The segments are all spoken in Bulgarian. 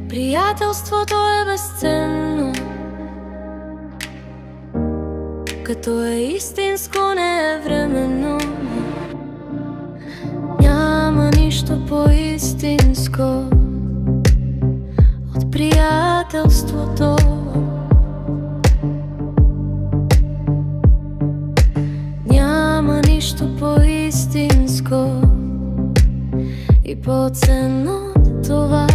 Приятелството е безценно, като е истинско, не е временно. Няма нищо по-истинско от приятелството. Няма нищо по-истинско и по-ценно от това.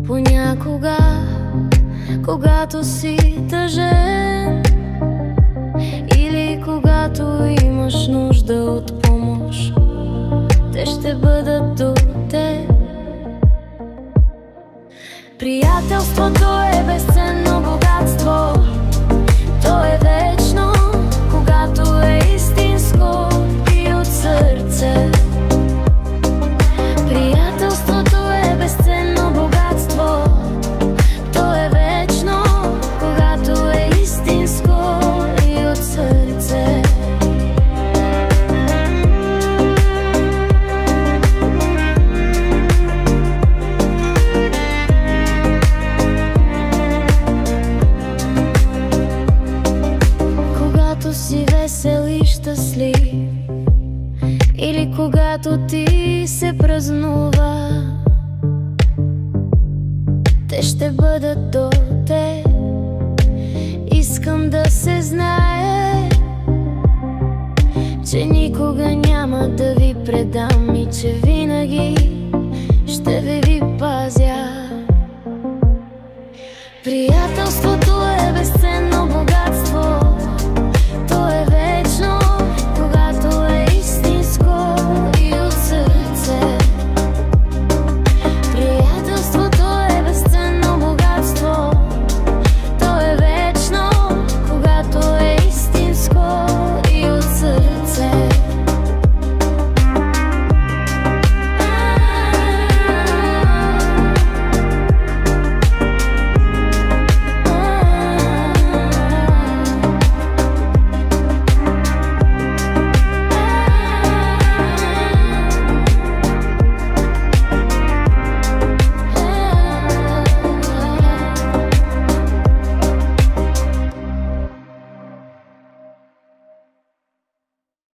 Понякога, когато си тъжен или когато имаш нужда от помощ, те ще бъдат до теб. Приятелството е безценно богатство. То е вечно, когато е истинско и от сърце. Приятелството е безценно богатство. То е вечно, когато е истинско и от сърце. Когато си весел и щастлив, или когато ти се празнува, те ще бъдат до теб. Искам да се знае, че никога няма да ви предам и че винаги ще ви пазя.